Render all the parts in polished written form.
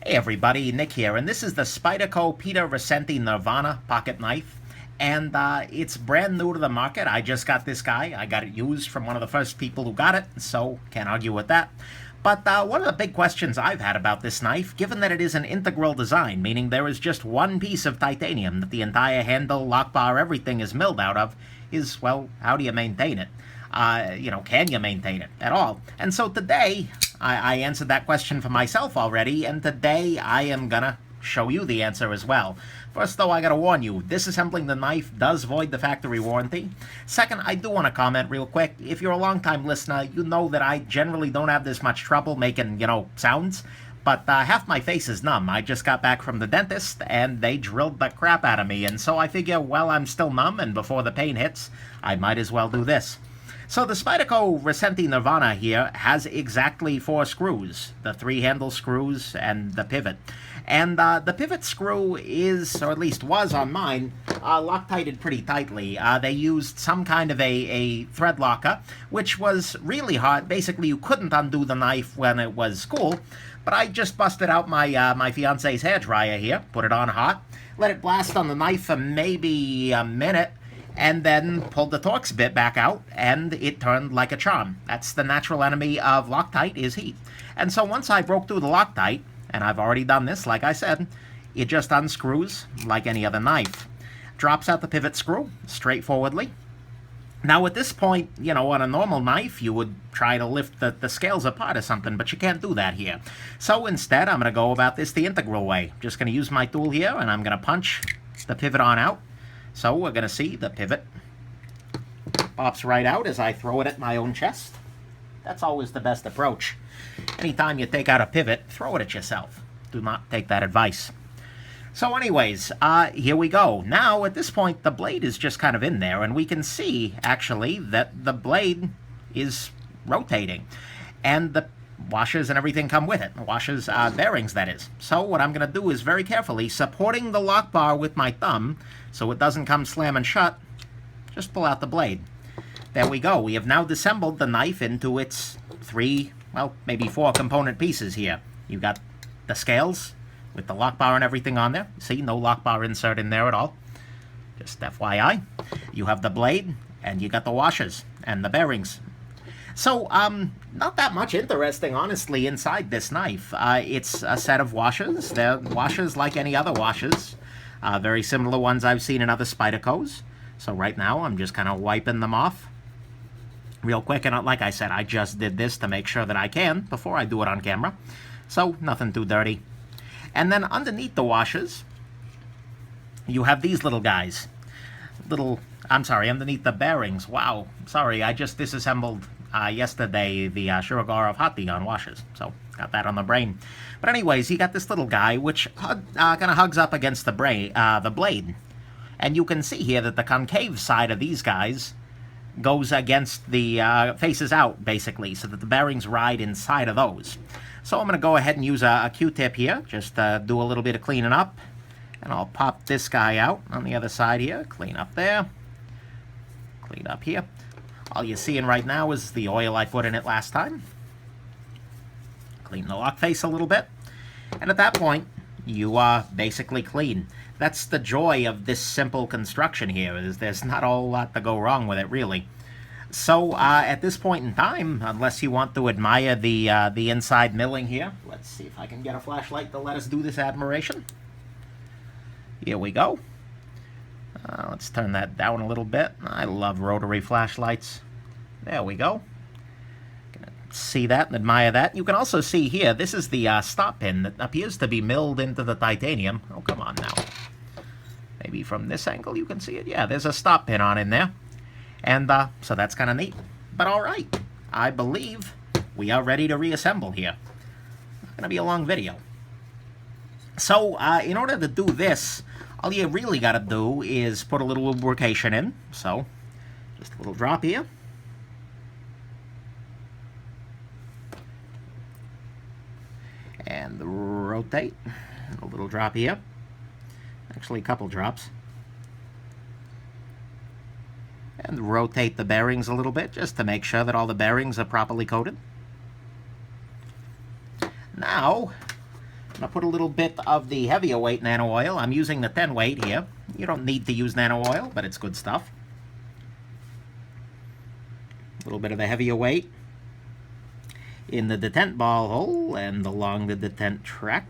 Hey everybody, Nick here, and this is the Spyderco Rassenti Nirvana Pocketknife, and it's brand new to the market. I just got this guy. I got it used from one of the first people who got it, so can't argue with that. But one of the big questions I've had about this knife, given that it is an integral design, meaning there is just one piece of titanium that the entire handle, lock bar, everything is milled out of, is, well, how do you maintain it? Can you maintain it at all? And so today, I answered that question for myself already, and today I am gonna show you the answer as well. First, though, I gotta warn you, disassembling the knife does void the factory warranty. Second, I do want to comment real quick. If you're a long-time listener, you know that I generally don't have this much trouble making, sounds. But half my face is numb. I just got back from the dentist, and they drilled the crap out of me. And so I figure, well, I'm still numb, and before the pain hits, I might as well do this. So the Spyderco Rassenti Nirvana here has exactly 4 screws, the 3 handle screws and the pivot. And the pivot screw is, or at least was on mine, loctited pretty tightly. They used some kind of a thread locker, which was really hard. Basically, you couldn't undo the knife when it was cool. But I just busted out my my fiance's hairdryer here, put it on hot, let it blast on the knife for maybe a minute, and then pulled the Torx bit back out, and it turned like a charm. That's the natural enemy of Loctite, is heat. And so once I broke through the Loctite, and I've already done this, like I said, it just unscrews like any other knife. Drops out the pivot screw, straightforwardly. Now at this point, on a normal knife, you would try to lift the scales apart or something, but you can't do that here. So instead, I'm going to go about this the integral way. Just going to use my tool here, and I'm going to punch the pivot on out. So we're going to see the pivot pops right out as I throw it at my own chest. That's always the best approach. Anytime you take out a pivot, throw it at yourself. Do not take that advice. So anyways, here we go. Now, at this point, the blade is just kind of in there, and we can see, actually, that the blade is rotating. And the washers and everything come with it. Washers, bearings, that is. So what I'm going to do is very carefully, supporting the lock bar with my thumb, so it doesn't come slamming shut, just pull out the blade. There we go. We have now disassembled the knife into its 3, well, maybe 4 component pieces here. You've got the scales with the lock bar and everything on there. See, no lock bar insert in there at all. Just FYI. You have the blade, and you got the washers and the bearings. So, not that much interesting, honestly, inside this knife. It's a set of washers. They're washers like any other washers. Very similar ones I've seen in other Spydercos. So right now, I'm just kind of wiping them off real quick. And like I said, I just did this to make sure that I can before I do it on camera. So, nothing too dirty. And then underneath the washers, you have these little guys. Underneath the bearings. Wow, sorry, I just disassembled yesterday the Shirogara of Hot Dion washers, so got that on the brain. But anyways, you got this little guy which kind of hugs up against the blade, and you can see here that the concave side of these guys goes against the faces out, basically, so that the bearings ride inside of those. So I'm going to go ahead and use a Q-tip here, just do a little bit of cleaning up, and I'll pop this guy out on the other side here, clean up there, clean up here. All you're seeing right now is the oil I put in it last time. Clean the lock face a little bit. And at that point, you are basically clean. That's the joy of this simple construction here, is there's not a whole lot to go wrong with it, really. So, at this point in time, unless you want to admire the inside milling here, let's see if I can get a flashlight to let us do this admiration. Here we go. Let's turn that down a little bit. I love rotary flashlights. There we go. See that and admire that. You can also see here, this is the stop pin that appears to be milled into the titanium. Oh, come on now. Maybe from this angle you can see it. Yeah, there's a stop pin on in there. And so that's kind of neat. But all right, I believe we are ready to reassemble here. It's going to be a long video. So, in order to do this, all you really got to do is put a little lubrication in. So, just a little drop here. And rotate. A little drop here. Actually, a couple drops. And rotate the bearings a little bit, just to make sure that all the bearings are properly coated. Now, I'm going to put a little bit of the heavier weight nano oil. I'm using the 10 weight here. You don't need to use nano oil, but it's good stuff. A little bit of the heavier weight in the detent ball hole and along the detent track.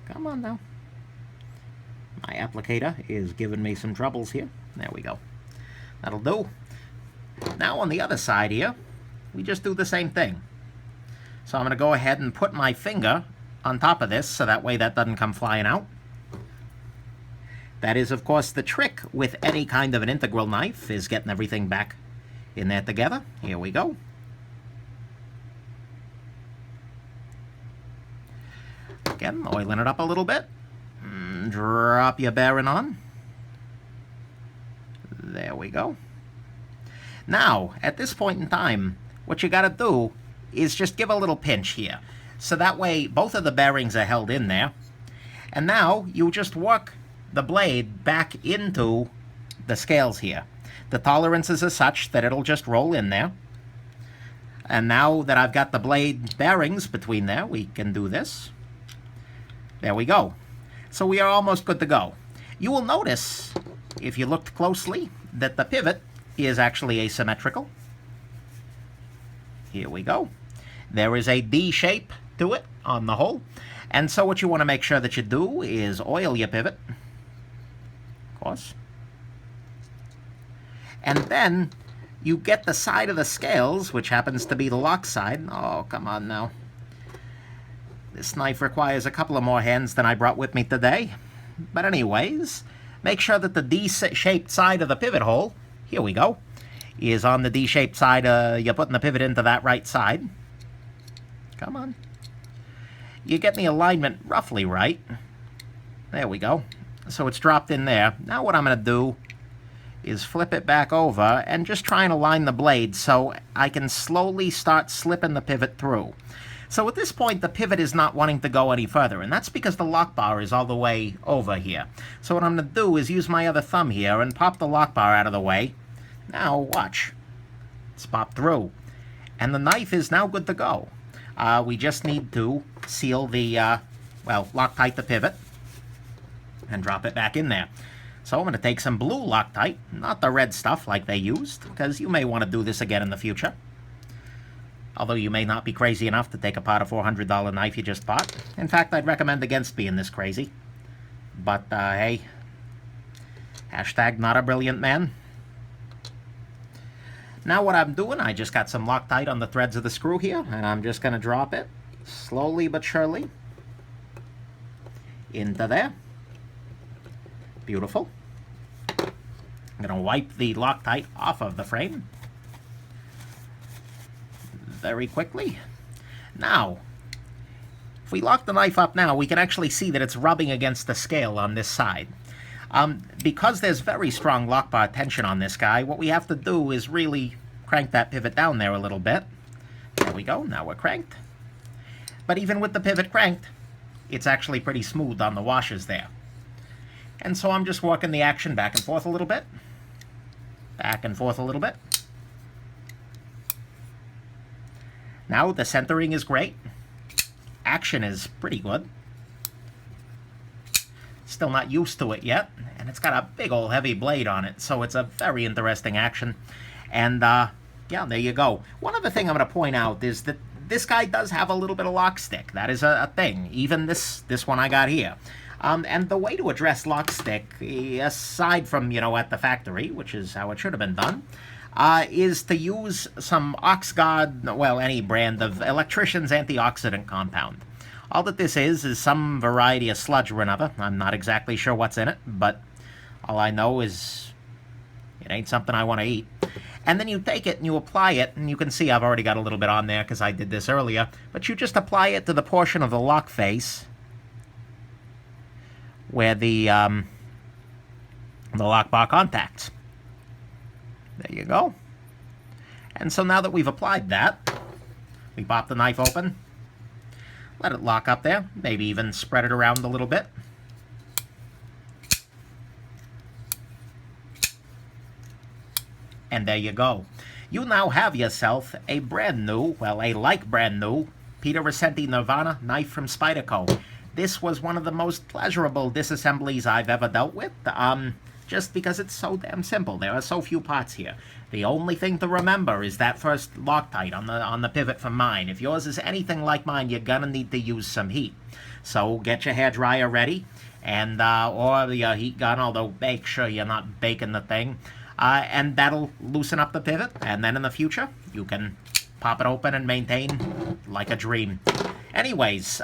Come on now. My applicator is giving me some troubles here. There we go. That'll do. Now on the other side here, we just do the same thing. So I'm going to go ahead and put my finger on top of this so that way that doesn't come flying out. That is, of course, the trick with any kind of an integral knife, is getting everything back in there together. Here we go. Again, oiling it up a little bit. Drop your bearing on. There we go. Now, at this point in time, what you got to do is just give a little pinch here. So that way, both of the bearings are held in there. And now, you just work the blade back into the scales here. The tolerances are such that it'll just roll in there. And now that I've got the blade bearings between there, we can do this. There we go. So we are almost good to go. You will notice, if you looked closely, that the pivot is actually asymmetrical. Here we go. There is a D shape to it on the hole. And so what you want to make sure that you do is oil your pivot, of course. And then you get the side of the scales, which happens to be the lock side. Oh, come on now. This knife requires a couple of more hands than I brought with me today. But anyways, make sure that the D-shaped side of the pivot hole, here we go, is on the D-shaped side. You're putting the pivot into that right side. Come on. You get the alignment roughly right. There we go. So it's dropped in there. Now what I'm going to do is flip it back over and just try and align the blade so I can slowly start slipping the pivot through. So at this point, the pivot is not wanting to go any further, and that's because the lock bar is all the way over here. So what I'm going to do is use my other thumb here and pop the lock bar out of the way. Now, watch. It's popped through. And the knife is now good to go. We just need to seal the, Loctite the pivot and drop it back in there. So I'm going to take some blue Loctite, not the red stuff like they used, because you may want to do this again in the future. Although you may not be crazy enough to take apart a $400 knife you just bought. In fact, I'd recommend against being this crazy. But, hey, hashtag not a brilliant man. Now what I'm doing, I just got some Loctite on the threads of the screw here, and I'm just going to drop it slowly but surely into there. Beautiful. I'm going to wipe the Loctite off of the frame very quickly. Now, if we lock the knife up now, we can actually see that it's rubbing against the scale on this side. Because there's very strong lock bar tension on this guy, what we have to do is really crank that pivot down there a little bit. There we go, now we're cranked. But even with the pivot cranked, it's actually pretty smooth on the washers there. And so I'm just working the action back and forth a little bit. Back and forth a little bit. Now the centering is great. Action is pretty good. Still not used to it yet. And it's got a big old heavy blade on it. So it's a very interesting action. And yeah, there you go. One other thing I'm going to point out is that this guy does have a little bit of lock stick. That is a thing. Even this one I got here. And the way to address lock stick, aside from, at the factory, which is how it should have been done, is to use some Oxguard, well, any brand of electrician's antioxidant compound. All that this is some variety of sludge or another. I'm not exactly sure what's in it, but all I know is it ain't something I want to eat. And then you take it and you apply it, and you can see I've already got a little bit on there because I did this earlier, but you just apply it to the portion of the lock face where the lock bar contacts. There you go. And so now that we've applied that, we pop the knife open, let it lock up there, maybe even spread it around a little bit. And there you go. You now have yourself a brand new, well, a like brand new Peter Rassenti Nirvana knife from Spyderco. This was one of the most pleasurable disassemblies I've ever dealt with, just because it's so damn simple. There are so few parts here. The only thing to remember is that first loctite on the pivot from mine. If yours is anything like mine, you're gonna need to use some heat. So get your hairdryer ready, and or your heat gun, although make sure you're not baking the thing. And that'll loosen up the pivot, and then in the future, you can pop it open and maintain like a dream. Anyways,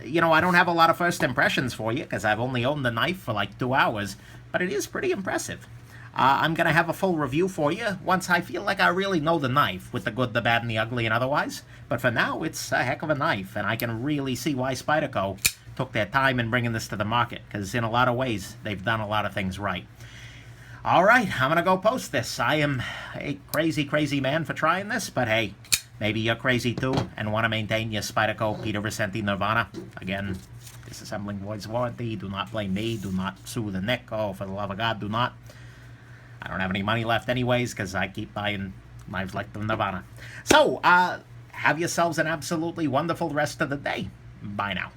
you know, I don't have a lot of first impressions for you, because I've only owned the knife for like 2 hours, but it is pretty impressive. I'm going to have a full review for you once I feel like I really know the knife, with the good, the bad, and the ugly, and otherwise. But for now, it's a heck of a knife, and I can really see why Spyderco took their time in bringing this to the market, because in a lot of ways, they've done a lot of things right. All right, I'm going to go post this. I am a crazy, crazy man for trying this, but hey, maybe you're crazy too and want to maintain your Spyderco Peter Rassenti Nirvana. Again, disassembling voids warranty. Do not blame me. Do not sue the Nick. Oh, for the love of God, do not. I don't have any money left anyways, because I keep buying knives like the Nirvana. So, have yourselves an absolutely wonderful rest of the day. Bye now.